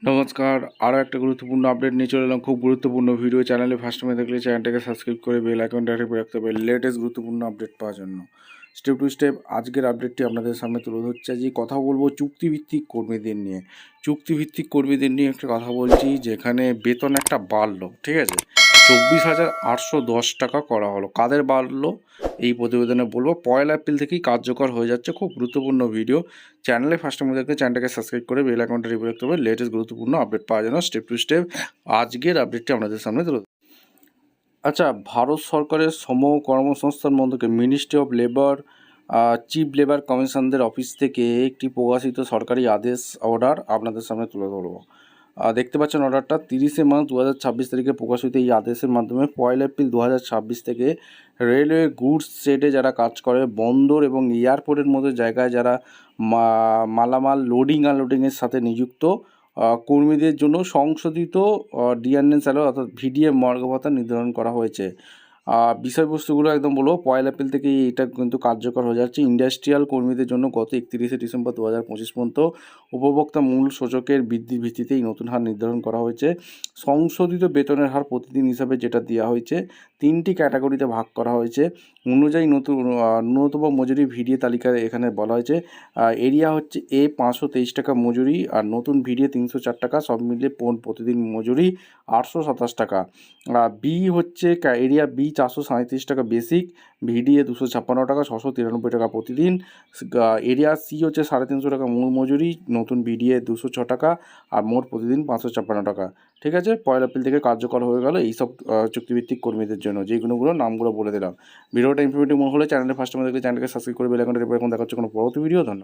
নমস্কার, আরও একটা গুরুত্বপূর্ণ আপডেট নিয়ে চলে এলাম। খুব গুরুত্বপূর্ণ ভিডিও। চ্যানেলে ফার্স্ট টাইমে দেখলে চ্যানেলটাকে সাবস্ক্রাইব করে বেল আইকনটা টিপে রাখতে হবে লেটেস্ট গুরুত্বপূর্ণ আপডেট পাওয়ার জন্য। স্টেপ টু স্টেপ আজকের আপডেটটি আপনাদের সামনে তুলে ধরছে। যে কথা বলবো চুক্তিভিত্তিক কর্মীদের নিয়ে। চুক্তিভিত্তিক কর্মীদের নিয়ে একটা কথা বলছি, যেখানে বেতন একটা বাড়লো, ঠিক আছে, 24,810 টাকা করা হলো। কাদের বাড়লো এই প্রতিবেদনে বলবো। 1 এপ্রিল থেকেই কার্যকর হয়ে যাচ্ছে। খুব গুরুত্বপূর্ণ ভিডিও। চ্যানেলে ফার্স্ট টাইম দেখতে চ্যানেলটাকে সাবস্ক্রাইব করে বেল আইকনটা টিপে রাখতে হবে লেটেস্ট গুরুত্বপূর্ণ আপডেট পাওয়ার জন্য। স্টেপ টু স্টেপ আজকের আপডেটটি আপনাদের সামনে তুলে। আচ্ছা, ভারত সরকারের শ্রম কর্মসংস্থান মন্ত্রকে ministry of labour chief labour কমিশনদের অফিস থেকে একটি প্রকাশিত সরকারি আদেশ অর্ডার আপনাদের সামনে তুলে ধরবো। দেখতে পাচ্ছেন অর্ডারটা 30 মার্চ 2026 তারিখে প্রকাশিত। এই আদেশের মাধ্যমে 1 এপ্রিল 2026 থেকে রেলওয়ে গুডস ট্রেডে যারা কাজ করে, বন্দর এবং এয়ারপোর্টের মতো জায়গায় যারা মালামাল লোডিং আনলোডিংয়ের সাথে নিযুক্ত কর্মীদের জন্য সংশোধিত ডিএনএ স্যালারি অর্থাৎ ভিডিএ মর্গ ভাতা নির্ধারণ করা হয়েছে। বিষয়বস্তুগুলো একদম বলবো। 1 এপ্রিল থেকে এটা কিন্তু কার্যকর হয়ে যাচ্ছে। ইন্ডাস্ট্রিয়াল কর্মীদের জন্য গত 31 ডিসেম্বর 2025 পর্যন্ত উপভোক্তা মূল সূচকের বৃদ্ধির ভিত্তিতে এই নতুন হার নির্ধারণ করা হয়েছে। সংশোধিত বেতনের হার প্রতিদিন হিসাবে যেটা দেওয়া হয়েছে 3টি ক্যাটাগরিতে ভাগ করা হয়েছে। অনুযায়ী ন্যূনতম মজুরি ভিডিএ তালিকায় এখানে বলা হয়েছে। এরিয়া হচ্ছে এ 523 টাকা মজুরি, আর নতুন ভিডিএ 304 টাকা, সব মিলিয়ে প্রতিদিন মজুরি 827 টাকা। বি হচ্ছে এরিয়া বি 437 টাকা বেসিক, ভিডিএ 256 টাকা, 693 টাকা প্রতিদিন। এরিয়া সি হচ্ছে 350 টাকা মূল মজুরি, নতুন ভিডিএ 206 টাকা, আর মোট প্রতিদিন 556 টাকা। ঠিক আছে, 1 এপ্রিল থেকে কার্যকর হয়ে গেল এইসব চুক্তিভিত্তিক কর্মীদের জন্য। যেগুলো নামগুলো বলে দিলাম। ভিডিওটা ইনফরমেটিভ মনে হলে চ্যানেলে ফার্স্ট টাইম দেখলে চ্যানেলকে সাবস্ক্রাইব করে বেল আইকনটা টিপে রাখুন। দেখা হচ্ছে কোনো পরবর্তী ভিডিও। ধন্যবাদ।